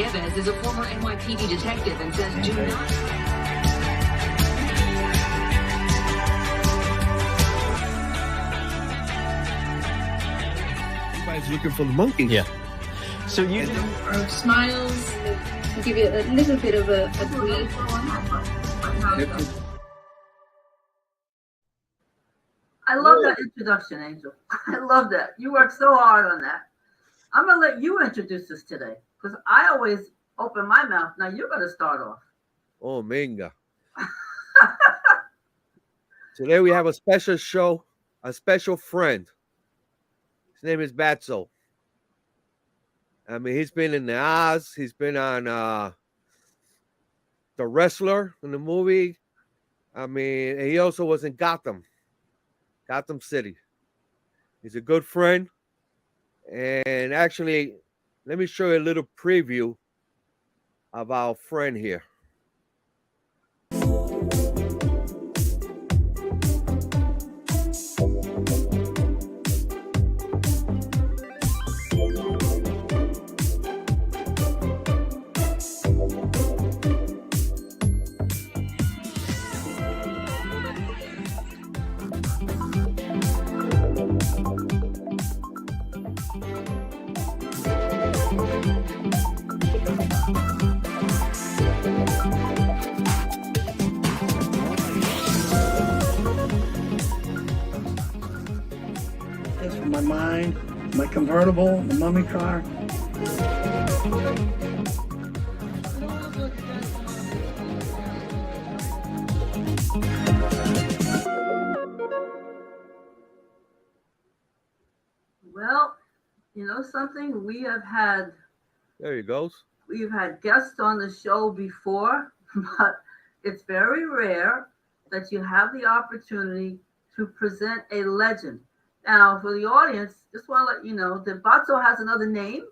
Nieves is a former NYPD detective and says do not. Everybody's looking for the monkey. Yeah. So you our smiles, I'll give you a little bit of a brief. I love that introduction, Angel. I love that. You worked so hard on that. I'm going to let you introduce us today because I always open my mouth. Now you're going to start off. Oh, minga. Today we have a special show, a special friend. His name is Batso. I mean, he's been in the Oz. He's been on The Wrestler in the movie. I mean, he also was in Gotham City. He's a good friend. And actually, let me show you a little preview of our friend here. My mind, my convertible, the mummy car. Well, you know something? We have had. There he goes. We've had guests on the show before, but it's very rare that you have the opportunity to present a legend. Now, for the audience, just want to let you know that Batso has another name.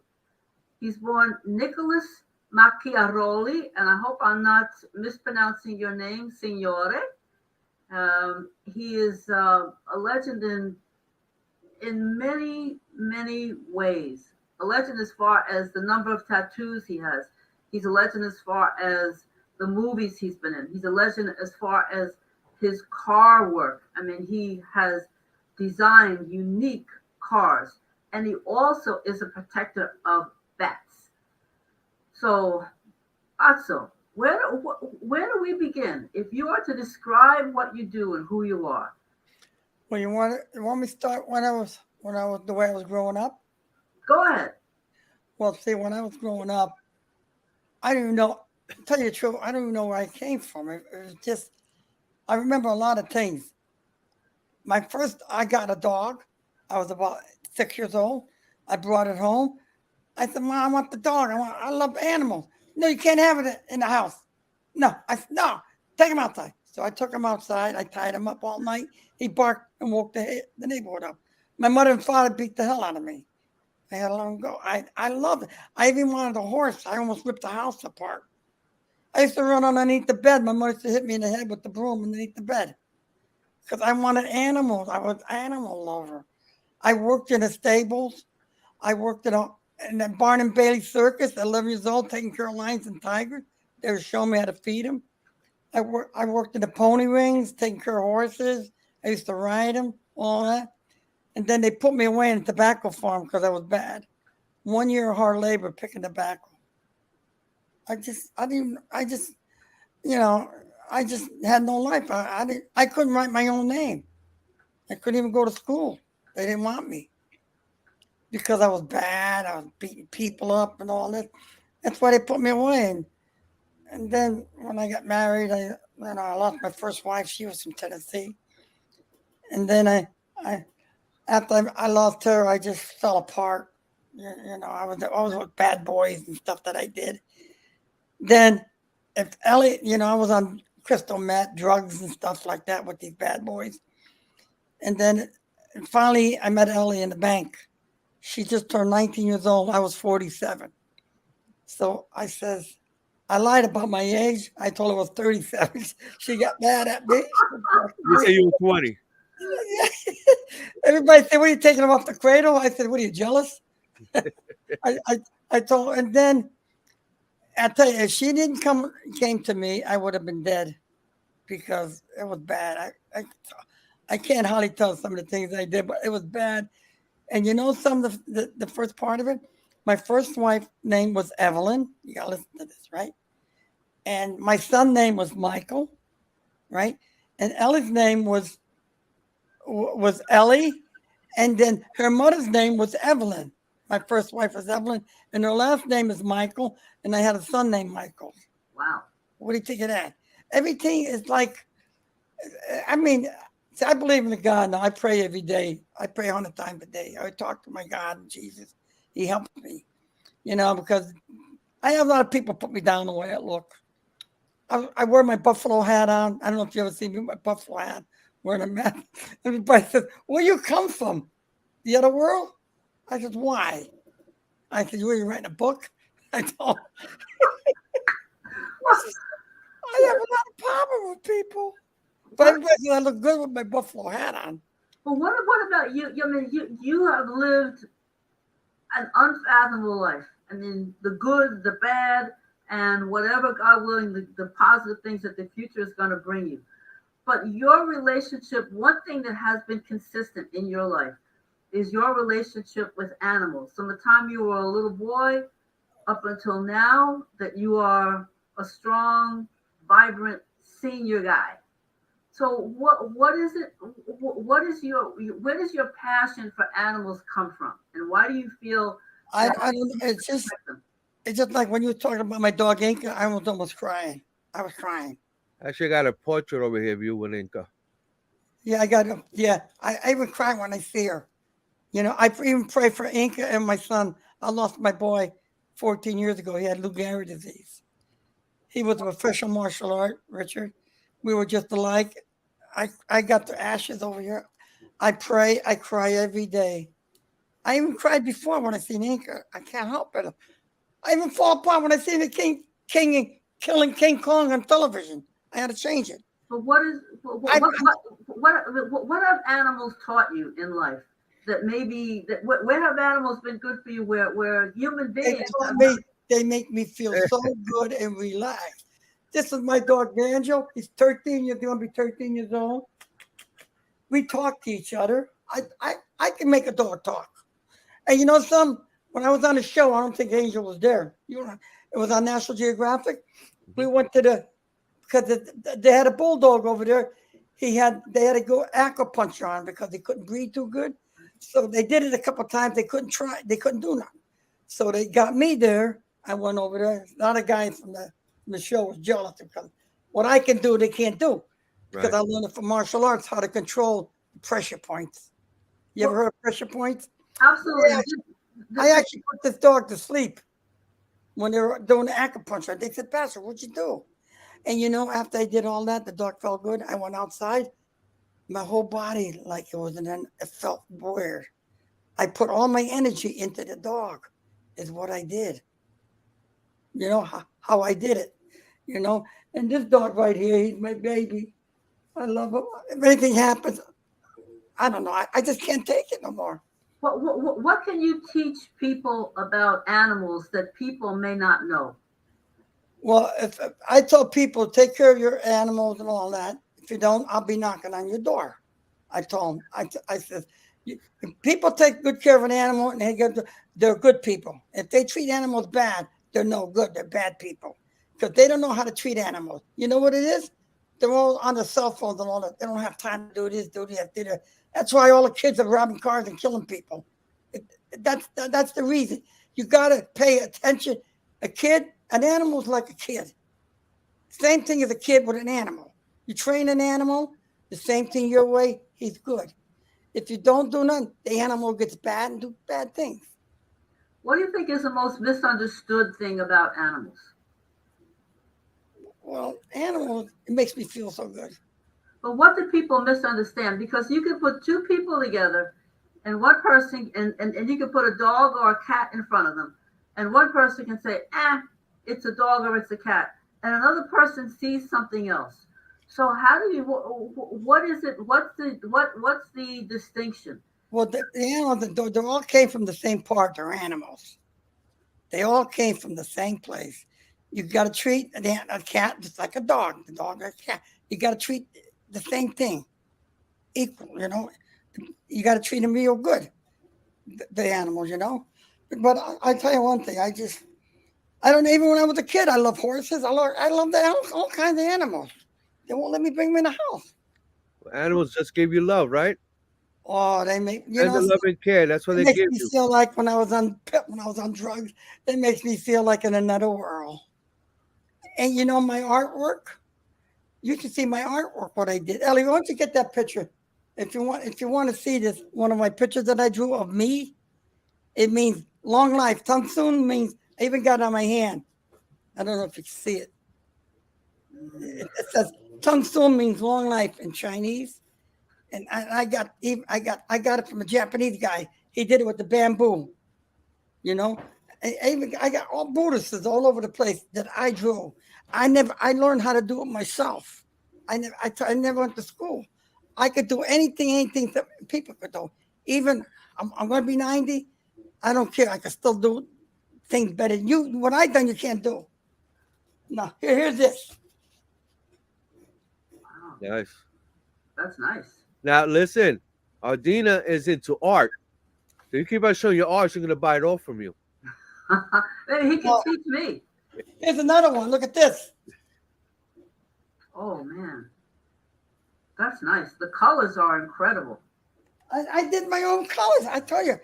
He's born Nicholas Maccharoli, and I hope I'm not mispronouncing your name, Signore. He is a legend in many, many ways. A legend as far as the number of tattoos he has. He's a legend as far as the movies he's been in. He's a legend as far as his car work. I mean, he has designed unique cars, and he also is a protector of bats. So, Batso, where do we begin? If you are to describe what you do and who you are. Well, you want me to start when I was the way I was growing up? Go ahead. Well, see, when I was growing up, I didn't even know. To tell you the truth, I don't even know where I came from. It was just, I remember a lot of things. I got a dog. I was about 6 years old. I brought it home. I said, Mom, I want the dog. I love animals. No, you can't have it in the house. No, no, take him outside. So I took him outside. I tied him up all night. He barked and woke the neighborhood up. My mother and father beat the hell out of me. I had to let him go. I loved it. I even wanted a horse. I almost ripped the house apart. I used to run underneath the bed. My mother used to hit me in the head with the broom underneath the bed. Because I wanted animals. I was an animal lover. I worked in the stables. I worked in the Barn and Bailey Circus at 11 years old, taking care of lions and tigers. They were showing me how to feed them. I worked in the pony rings, taking care of horses. I used to ride them, all that. And then they put me away in a tobacco farm because I was bad. 1 year of hard labor picking tobacco. I just had no life. I couldn't write my own name. I couldn't even go to school. They didn't want me because I was bad. I was beating people up and all that. That's why they put me away. And then when I got married, I lost my first wife. She was from Tennessee. And then after I lost her, I just fell apart. I was with bad boys and stuff that I did. Then if Ellie, I was on crystal meth, drugs and stuff like that with these bad boys. And then finally I met Ellie in the bank. She just turned 19 years old. I was 47. So I says, I lied about my age. I told her I was 37. She got mad at me. You say you were 20. Everybody said, what are you taking him off the cradle? I said, what are you, jealous? I told her, and then I tell you, if she didn't came to me, I would have been dead because it was bad. I can't hardly tell some of the things I did, but it was bad. And you know, some of the first part of it, my first wife name was Evelyn. You gotta listen to this, right? And my son name was Michael, right? And Ellie's name was Ellie, and then her mother's name was Evelyn. My first wife was Evelyn, and her last name is Michael, and I had a son named Michael. Wow. What do you think of that? Everything is like, I mean, see, I believe in the God now. I pray every day. I pray 100 times a day. I talk to my God and Jesus. He helps me, you know, because I have a lot of people put me down the way I look. I wear my buffalo hat on. I don't know if you ever see me with my buffalo hat wearing a mask. Everybody says, "Where you come from? The other world?" I said, "Why?" I said, "You writing a book?" I told. I have a lot of problem with people, but everybody says I look good with my buffalo hat on. But what about you? I mean, you have lived an unfathomable life. I mean, the good, the bad, and whatever, God willing, the positive things that the future is going to bring you. But your relationship, one thing that has been consistent in your life is your relationship with animals. From the time you were a little boy up until now, that you are a strong, vibrant senior guy. So what is it? What is where does your passion for animals come from, and why do you feel? I don't. It's just like when you were talking about my dog Inca. I was almost crying. I was crying. I actually got a portrait over here of you with Inca. Yeah, I got. Yeah, I even cry when I see her. You know, I even pray for Inca and my son. I lost my boy 14 years ago. He had Lou Gehrig disease. He was a professional martial art, Richard. We were just alike. I got the ashes over here. I pray. I cry every day. I even cried before when I seen Inca. I can't help it. I even fall apart when I see the king killing King Kong on television. I had to change it. But what have animals taught you in life that maybe that where have animals been good for you where human beings they make me feel so good and relaxed. This is my dog Banjo. He's 13 years going to be 13 years old. We talk to each other. I can make a dog talk. And you know something? When I was on the show, I don't think Angel was there. It was on National Geographic. We went to because they had a bulldog over there. They had to go acupuncture on because he couldn't breathe too good. So they did it a couple of times. They couldn't do nothing. So they got me there. I went over there. A lot of guys from the show was jealous because what I can do, they can't do. Because I learned it from martial arts how to control pressure points. You ever heard of pressure points? Absolutely. I actually put this dog to sleep when they were doing the acupuncture. They said, "Pastor, what'd you do?" And you know, after I did all that, the dog felt good. I went outside. My whole body, like it felt weird. I put all my energy into the dog, is what I did. You know, how I did it, you know. And this dog right here, he's my baby. I love him. If anything happens, I don't know. I just can't take it no more. What can you teach people about animals that people may not know? Well, if I tell people take care of your animals and all that, if you don't, I'll be knocking on your door. I told them. I said, if people take good care of an animal and they're good people. If they treat animals bad, they're no good. They're bad people because they don't know how to treat animals. You know what it is? They're all on their cell phones and all that. They don't have time to do this, do that, do that. That's why all the kids are robbing cars and killing people. That's the reason. You got to pay attention. An animal's like a kid. Same thing as a kid with an animal. You train an animal, the same thing your way, he's good. If you don't do nothing, the animal gets bad and do bad things. What do you think is the most misunderstood thing about animals? Well, animals, it makes me feel so good. But what do people misunderstand? Because you can put two people together and one person, and you can put a dog or a cat in front of them. And one person can say, it's a dog or it's a cat. And another person sees something else. So how do you, what is it? What's the distinction? Well, the animals, they all came from the same part. They're animals. They all came from the same place. You got to treat a cat just like a dog. The dog, a cat. You got to treat the same thing equal. You know, you got to treat them real good. The animals, you know. But I tell you one thing. I don't even when I was a kid. I love horses. I love all kinds of animals. They won't let me bring them in the house. Animals just give you love, right? Oh, they make And the love and care. That's what it they makes give me you. feel like when I was on drugs. It makes me feel like in another world. And you know my artwork. You can see my artwork. What I did, Ellie. Why don't you get that picture? If you want to see this, one of my pictures that I drew of me. It means long life. Tung Soon means I even got it on my hand. I don't know if you can see it. It says Tung Soon means long life in Chinese. And I got it from a Japanese guy. He did it with the bamboo. You know, I got all Buddhists all over the place that I drew. I learned how to do it myself. I never went to school. I could do anything that people could do. Even I'm going to be 90. I don't care. I can still do things better than you. What I done, you can't do. No, here's this. Wow, Nice. that's nice. Now listen, Ardina is into art. So you keep on showing your art, she's gonna buy it all from you. Hey, he can teach me. Here's another one. Look at this. Oh man, that's nice. The colors are incredible. I did my own colors. I tell you.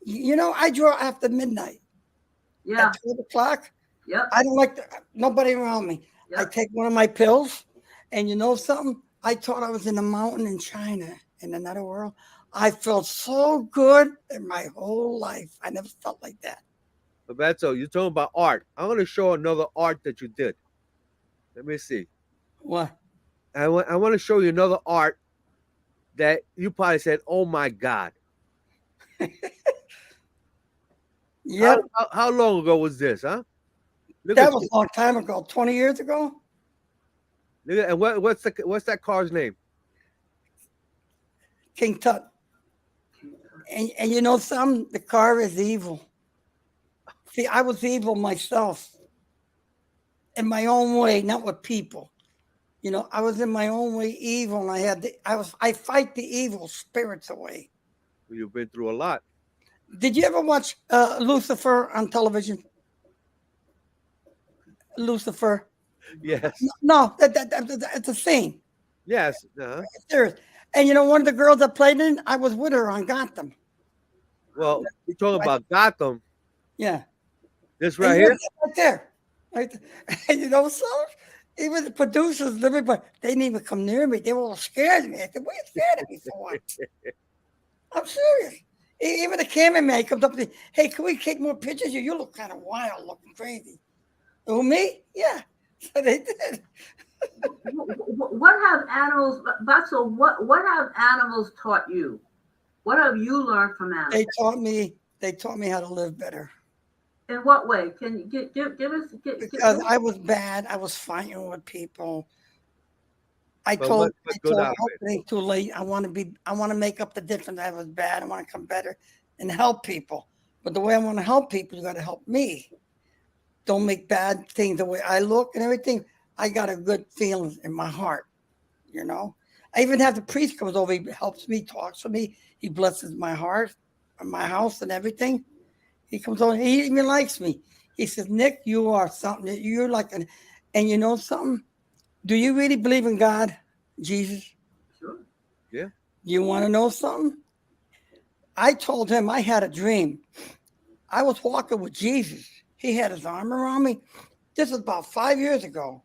You know, I draw after midnight. Yeah. At 12 o'clock. Yep. I don't like nobody around me. Yep. I take one of my pills, and you know something? I thought I was in a mountain in China, in another world. I felt so good in my whole life. I never felt like that. But Batso, you're talking about art. I'm gonna show another art that you did. Let me see. What? I want to show you another art that you probably said, "Oh my God." Yep. How long ago was this, huh? Look That at was you. a long time ago, 20 years ago. Look at, and what's that car's name? King Tut. And you know something? The car is evil. See, I was evil myself in my own way, not with people. You know, I was in my own way evil, and I fight the evil spirits away. You've been through a lot. Did you ever watch Lucifer on television? Lucifer? Yes. No, it's a scene. Yes. It's serious. And you know, one of the girls that played in, I was with her on Gotham. Well, you're talking about Gotham. Yeah. This And right you know, here. right there. Right there. And you know, so even the producers and everybody, they didn't even come near me. They were all scared of me. I said, what are you scared of me for? What? I'm serious. Even the cameraman comes up to me, hey, can we take more pictures? You look kind of wild, looking crazy. Who, me? Yeah. So they did. What have animals, Batso, what have animals taught you? What have you learned from animals? They taught me how to live better. In what way? Can you give us? Because I was bad. I was fighting with people. I But told what good out of hope it? it ain't too late. I want to make up the difference. I was bad. I want to come better and help people. But the way I want to help people, you got to help me. Don't make bad things the way I look and everything. I got a good feeling in my heart, you know. I even have the priest comes over. He helps me, talks to me. He blesses my heart, my house, and everything. He comes over. He even likes me. He says, "Nick, you are something. You're like an," and you know something. Do you really believe in God, Jesus? Sure. Yeah. You want to know something? I told him I had a dream. I was walking with Jesus. He had his arm around me. This was about 5 years ago.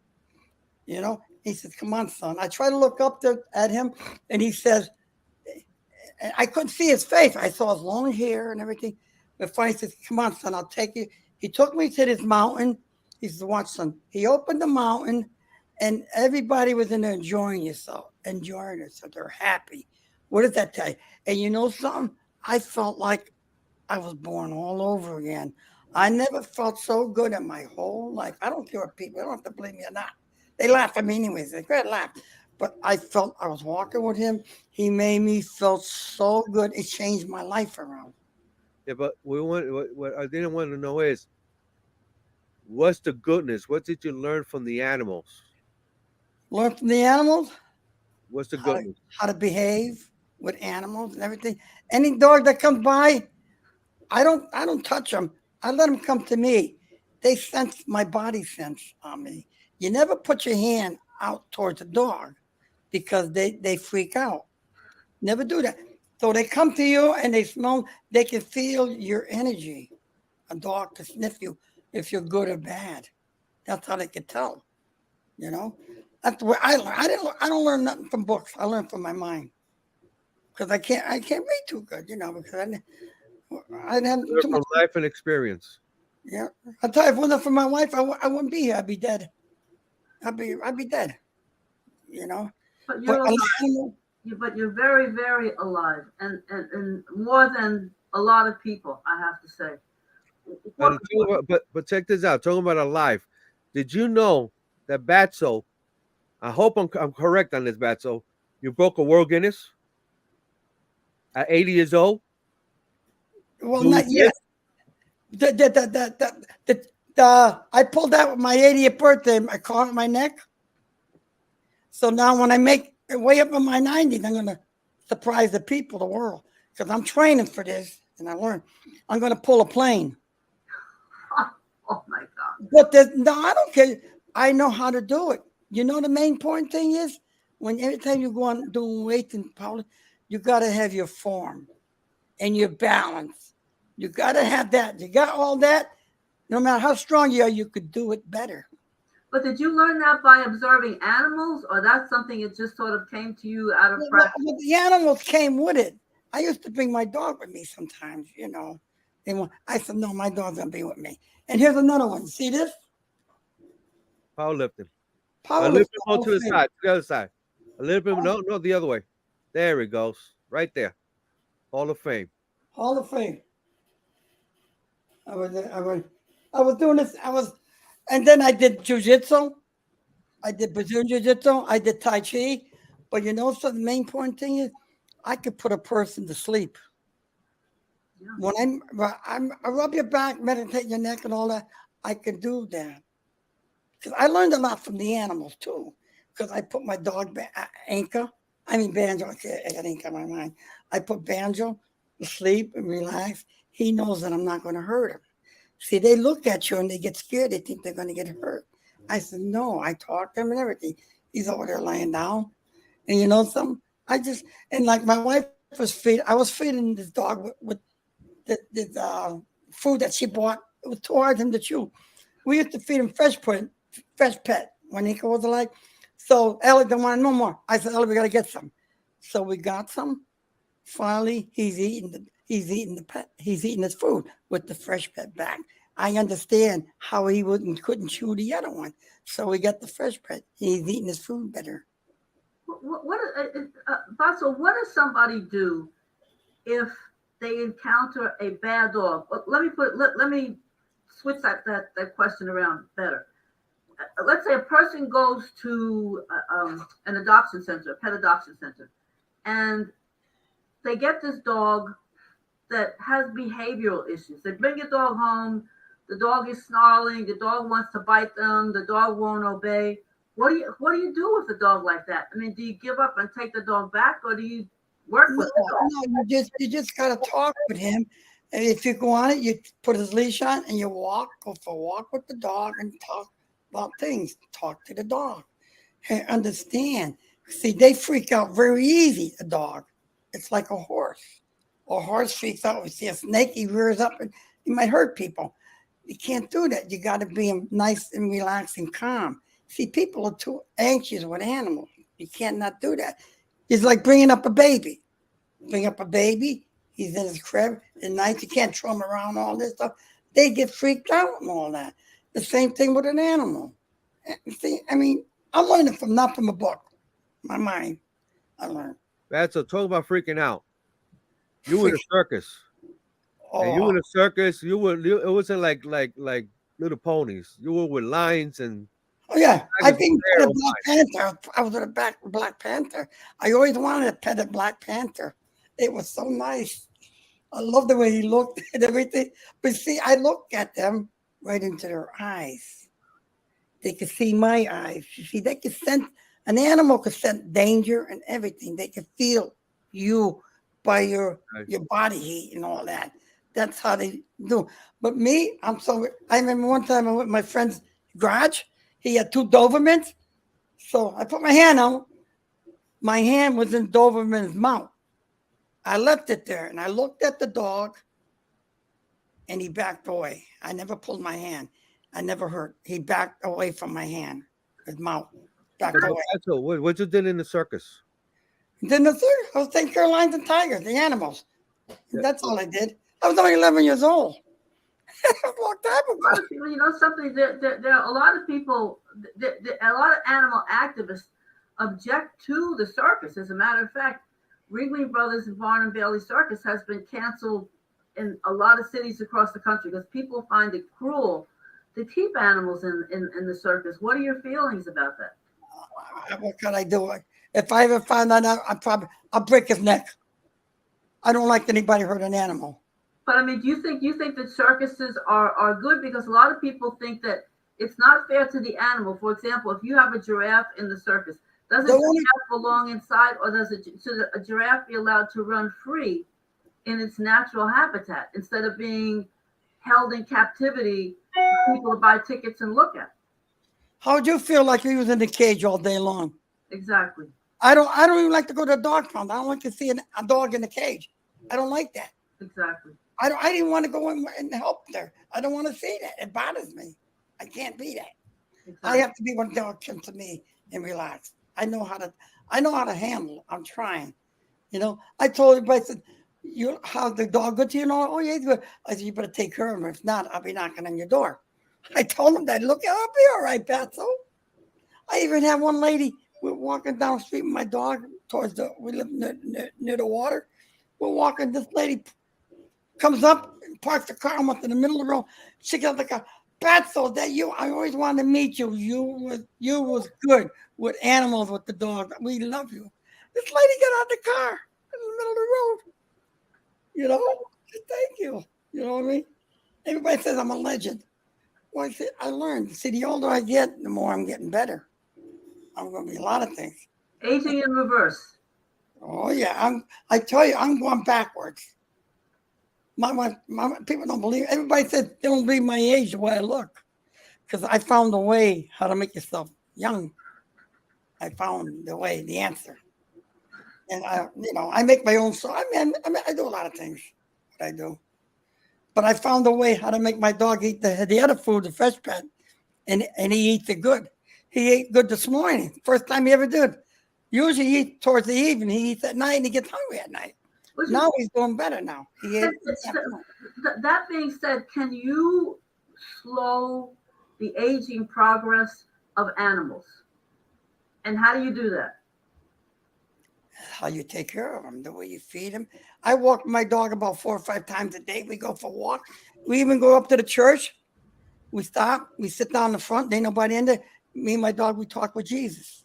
You know, he says, come on, son. I try to look up there at him, and he says, and I couldn't see his face. I saw his long hair and everything. But finally, he says, come on, son, I'll take you. He took me to this mountain. He says, watch, son. He opened the mountain, and everybody was in there enjoying yourself, enjoying it. So they're happy. What does that tell you? And you know something? I felt like I was born all over again. I never felt so good in my whole life. I don't care what people, they don't have to believe me or not. They laugh at me anyways. They could laugh. But I felt I was walking with him. He made me feel so good. It changed my life around. Yeah, but what I didn't want to know is, What's the goodness? What did you learn from the animals? Learn from the animals What's the how to, goodness? how to behave with animals and everything. Any dog that comes by, I don't touch them. I let them come to me. They sense my body sense on me. You never put your hand out towards a dog because they freak out. Never do that. So they come to you and they smell. They can feel your energy. A dog can sniff you if you're good or bad. That's how they can tell. You know, that's where I learn. I don't learn nothing from books. I learn from my mind because I can't read too good. Because I didn't have Learn too much. from life and experience. Yeah, I tell you, if it wasn't for my wife, I wouldn't be here. I'd be dead. I'd be dead. You know, But but you're an alive. animal, But you're very, very alive, and more than a lot of people, I have to say. But, What, but check this out. Talking about a life. Did you know that Batso? I hope I'm correct on this, Batso. You broke a world Guinness at 80 years old. well, Doing not this? yet. I pulled out with my 80th birthday. I caught my neck. So now when I make it way up in my 90s, I'm going to surprise the people, the world, because I'm training for this and I learned. I'm going to pull a plane. oh my God! But no, I don't care. I know how to do it. You know, the main point thing is when every time you go on doing weights and power, you got to have your form and your balance. You got to have that. You got all that. No matter how strong you are, you could do it better. But did you learn that by observing animals, or that's something that just sort of came to you out of practice? Well, the animals came with it. I used to bring my dog with me sometimes, I said, no, my dog's going to be with me. And here's another one. See this? Powerlifting. A little Powerlifting bit more Hall to of the Fame. side, to the other side. A little bit, no, the other way. There it goes. Right there. Hall of Fame. Hall of Fame. I was doing this. And then I did jujitsu. I did Brazilian jiu-jitsu. I did Tai Chi. But so the main point thing is I could put a person to sleep. Yeah. I rub your back, meditate your neck and all that, I can do that. Because I learned a lot from the animals too. Because I put my dog, Banjo, I got Anchor in my mind. I put Banjo to sleep and relax. He knows that I'm not going to hurt him. See, they look at you and they get scared. They think they're going to get hurt. I said, no, I talk to him and everything. He's over there laying down. And you know something? And like my wife I was feeding this dog with the food that she bought. It was too hard for him to chew. We used to feed him fresh pet when Nico was alive. So Ellie didn't want no more. I said, Ellie, we got to get some. So we got some. Finally, he's eating his food with the fresh pet back. I understand how he couldn't chew the other one. So we got the fresh pet. He's eating his food better. Basso, what does somebody do if they encounter a bad dog? Let me switch that question around better. Let's say a person goes to an adoption center, a pet adoption center, and they get this dog that has behavioral issues. They bring a dog home, the dog is snarling, the dog wants to bite them, the dog won't obey. What do you do with a dog like that? I mean, do you give up and take the dog back, or do you work with the dog? No, you just gotta talk with him. And if you go on it, you put his leash on and you go for a walk with the dog and talk about things. Talk to the dog. And understand. See, they freak out very easy, a dog. It's like a horse. A horse freaks out. We see a snake, he rears up and he might hurt people. You can't do that. You got to be nice and relaxed and calm. See, people are too anxious with animals. You can't not do that. It's like bringing up a baby. Bring up a baby. He's in his crib at night. You can't throw him around, all this stuff. They get freaked out and all that. The same thing with an animal. See, I mean, I learned it not from a book. My mind, I learned. That's so talk about freaking out. You were in a circus. And you Oh, in a circus, it wasn't like little ponies. You were with lions and oh yeah. I tigers think were pet there. a Black Panther. I was with a Black Panther. I always wanted to pet a Black Panther. It was so nice. I love the way he looked and everything. But see, I look at them right into their eyes. They could see my eyes. You see, they could sense, an animal could sense danger and everything. They could feel you by your Right. body heat and all that. That's how they do. But me, I remember one time I went to my friend's garage. He had 2 Dobermans. So I put my hand out. My hand was in Doberman's mouth. I left it there and I looked at the dog and he backed away. I never pulled my hand. I never hurt. He backed away from my hand, his mouth backed away. So what you did in the circus? Then the third, I was taking care of lions and tigers, the animals. That's all I did. I was only 11 years old. A long time ago. You know something? There are a lot of people, a lot of animal activists object to the circus. As a matter of fact, Ringling Brothers and Barnum Bailey Circus has been canceled in a lot of cities across the country because people find it cruel to keep animals in the circus. What are your feelings about that? What can I do? If I ever find that out, I'll break his neck. I don't like anybody hurt an animal. But I mean, do you think that circuses are good? Because a lot of people think that it's not fair to the animal. For example, if you have a giraffe in the circus, does a giraffe belong inside, or should a giraffe be allowed to run free in its natural habitat instead of being held in captivity for people to buy tickets and look at? How would you feel like you was in the cage all day long? Exactly. I don't even like to go to the dog pound. I don't like to see a dog in the cage. I don't like that. Exactly. I didn't want to go in and help there. I don't want to see that. It bothers me. I can't be that. Exactly. I have to be when the dog comes to me and relax. I know how to handle it. I'm trying. You know, I told everybody, I said, how's the dog good to you? Oh, yeah, he's good. I said, you better take care of him. If not, I'll be knocking on your door. I told him that. Look, I'll be all right, Batso. I even had one lady, we're walking down the street with my dog we live near the water. We're walking, this lady comes up and parks the car almost in the middle of the road. She gets out the car. Batso, that you? I always wanted to meet you. You was good with animals, with the dog. We love you. This lady got out the car in the middle of the road. You know, thank you. You know what I mean? Everybody says I'm a legend. Well, I learned. See, the older I get, the more I'm getting better. I'm going to be a lot of things. Aging in reverse. Oh yeah, I tell you, I'm going backwards. My people don't believe. Everybody says they don't believe my age, the way I look, because I found a way how to make yourself young. I found the way, the answer, and I make my own. So I do a lot of things. What I do, but I found a way how to make my dog eat the other food, the fresh pet, and he eats it good. He ate good this morning. First time he ever did. Usually he eats towards the evening. He eats at night and he gets hungry at night. Now he's doing better now. That being said, can you slow the aging progress of animals? And how do you do that? How you take care of them, the way you feed them. I walk my dog about 4 or 5 times a day. We go for walks. We even go up to the church. We stop. We sit down in the front. There ain't nobody in there. Me and my dog, we talk with Jesus.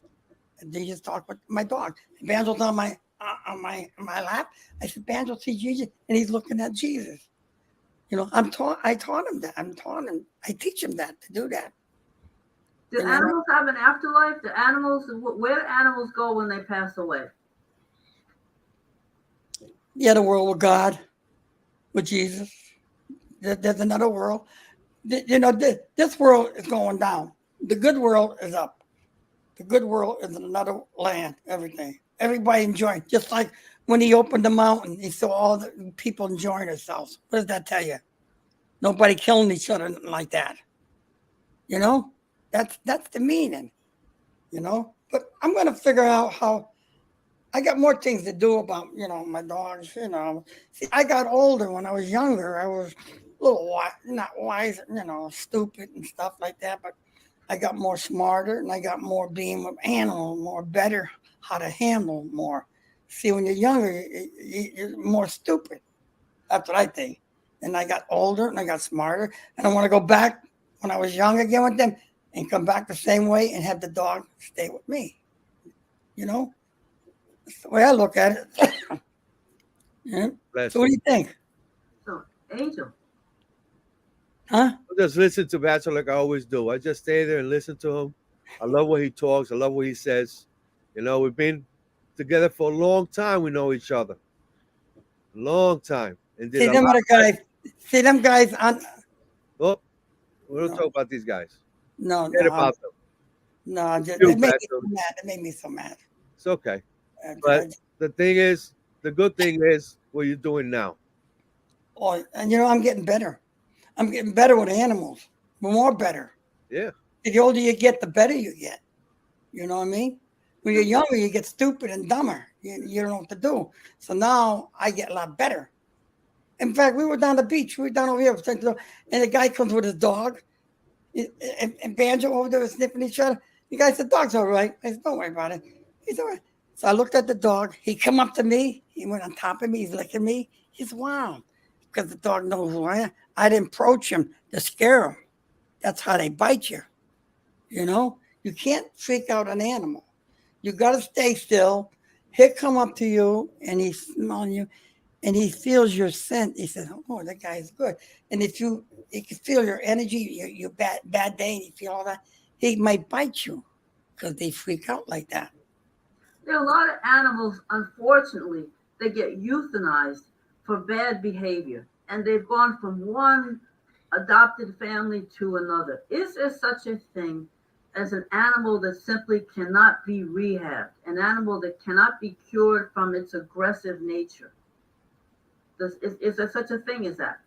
And they just talk with my dog. Banjo's on my lap. I said, Banjo, see Jesus, and he's looking at Jesus. You know, I taught him that. I teach him that, to do that. Do animals have an afterlife? Where do animals go when they pass away? The other world with God, with Jesus. There's another world. This world is going down. The good world is up. The good world is another land, everything. Everybody enjoying. Just like when he opened the mountain, he saw all the people enjoying themselves. What does that tell you? Nobody killing each other like that. You know? That's the meaning. You know? But I'm going to figure out how. I got more things to do about, my dogs, See, I got older. When I was younger, I was a little not wise, stupid and stuff like that. But I got more smarter and I got more being with animals, more better how to handle more. See, when you're younger, you're more stupid. That's what I think. And I got older and I got smarter. And I want to go back when I was young again with them and come back the same way and have the dog stay with me. That's the way I look at it. Yeah. So what do you think? So, Angel. Huh? I just listen to Batso like I always do. I just stay there and listen to him. I love what he talks. I love what he says. You know, we've been together for a long time. We know each other, long time, and did See a them lot. other guys. See them guys on. Oh, we don't No, talk about these guys. no, Forget no, about them. no. Just, You, it made me Batso. so mad. It made me so mad. It's okay. I, But the thing is, the good thing is what you're doing now. oh, and you know, I'm getting better. I'm getting better with animals. More better. Yeah. The older you get, the better you get. You know what I mean? When you're younger, you get stupid and dumber. You don't know what to do. So now I get a lot better. In fact, we were down the beach. We were down over here, and the guy comes with his dog, and Banjo over there was sniffing each other. The guy said, "Dog's all right." I said, "Don't worry about it. He's all right." So I looked at the dog. He come up to me. He went on top of me. He's licking me. He's wow, because the dog knows who I am. I didn't approach him to scare him. That's how they bite you. You know, you can't freak out an animal. You got to stay still. He'll come up to you and he's smelling you and he feels your scent. He says, "Oh, that guy's good." And if he can feel your energy, your bad day, and you feel all that, he might bite you because they freak out like that. There are a lot of animals, unfortunately, that get euthanized for bad behavior, and they've gone from one adopted family to another. Is there such a thing as an animal that simply cannot be rehabbed, an animal that cannot be cured from its aggressive nature? Is there such a thing as that?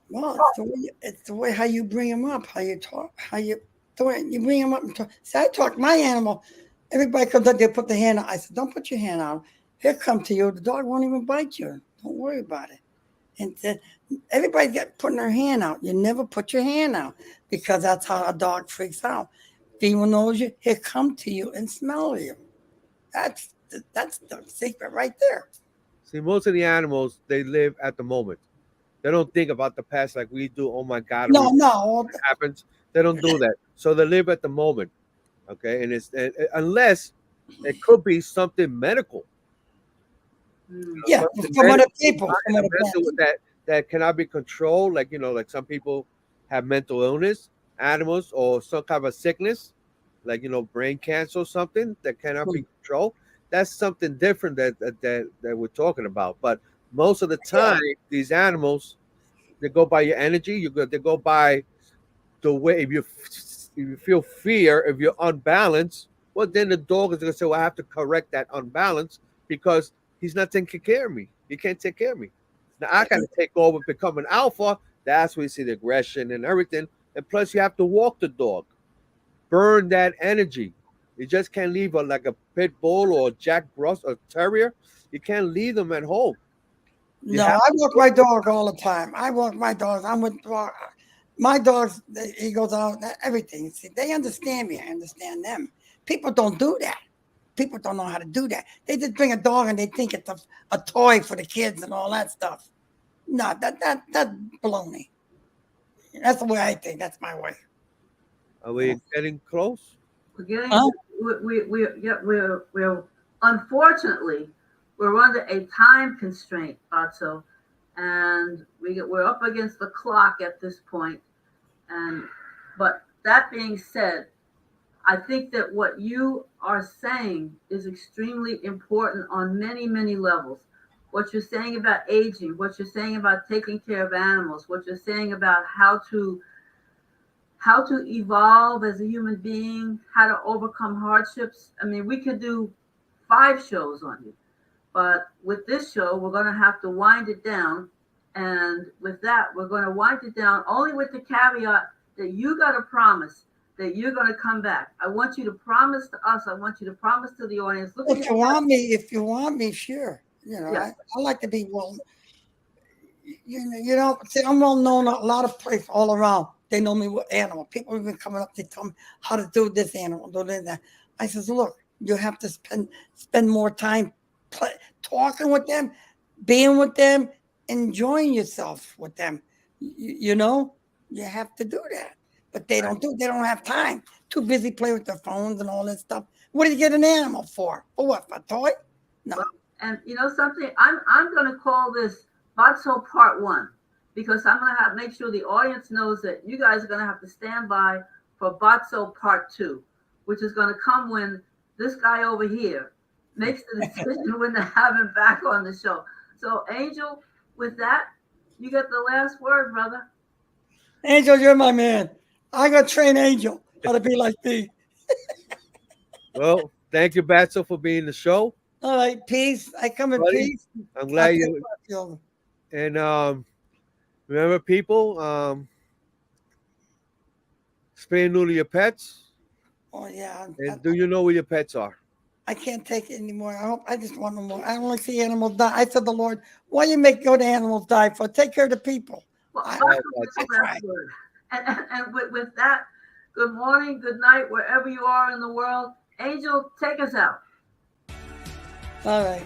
Well, it's the way how you bring them up, how you talk, how you do it. You bring them up and talk. See, I talk my animal. Everybody comes up, they put the hand out. I said, "Don't put your hand out. He'll come to you. The dog won't even bite you. Don't worry about it." And said, everybody's got putting their hand out. You never put your hand out because that's how a dog freaks out. If anyone knows you, he'll come to you and smell you. That's the secret right there. See, most of the animals they live at the moment. They don't think about the past like we do. Oh my God, No, no. what happens? They don't do that. So they live at the moment. Okay, and unless it could be something medical, Hmm. Yeah, something from other medical people, from other mental families. that cannot be controlled. Like like some people have mental illness, animals, or some kind of a sickness, like brain cancer or something that cannot be controlled. That's something different that we're talking about. But most of the Yeah. time, these animals they go by your energy. They go by the way if you feel fear, if you're unbalanced, well then the dog is gonna say, "Well, I have to correct that unbalance because he's not taking care of me. He can't take care of me. Now I gotta take over, become an alpha." That's where you see the aggression and everything. And plus, you have to walk the dog, burn that energy. You just can't leave like a pit bull or a Jack Russell or terrier. You can't leave them at home. You No, have I to walk go. my dog all the time. I walk my dogs. I'm with my dogs. He goes out. Everything. See, they understand me. I understand them. People don't do that. People don't know how to do that. They just bring a dog and they think it's a toy for the kids and all that stuff. No, that's baloney. That's the way I think. That's my way. Are we getting close? We're getting, Huh? yeah, we're unfortunately we're under a time constraint, Batso, and we're up against the clock at this point. And but that being said, I think that what you are saying is extremely important on many, many levels. What you're saying about aging, what you're saying about taking care of animals, what you're saying about how to evolve as a human being, how to overcome hardships. I mean, we could do 5 shows on you, but with this show, we're going to have to wind it down. And with that, we're going to wind it down only with the caveat that you got to promise that you're going to come back. I want you to promise to us. I want you to promise to the audience. Look at If you want me, sure. yeah. I like to be well. See, I'm well known a lot of places all around. They know me with animal. People even coming up, they tell me how to do this animal, do that. I says, look, you have to spend more time talking with them, being with them, enjoying yourself with them. You have to do that. But they don't have time. Too busy playing with their phones and all that stuff. What do you get an animal for? For what? For a toy? No. Well, and you know something, I'm going to call this Batso Part 1, because I'm going to have make sure the audience knows that you guys are going to have to stand by for Batso Part 2, which is going to come when this guy over here makes the decision when to have him back on the show. So, Angel, with that, you get the last word, brother. Angel, you're my man. I got to train Angel how to be like me. Well, thank you, Batso, for being the show. All right, peace. I come in Buddy, peace. I'm glad I you. take my children. And remember, people, spay and neuter your pets. Oh yeah, And do you know where your pets are? I can't take it anymore. I just want no more. I don't want to see animals die. I said, the Lord, why you make good animals die for? Take care of the people. Well, I- Batso that's gets the last word. And with that, good morning, good night, wherever you are in the world. Angel, take us out. All right.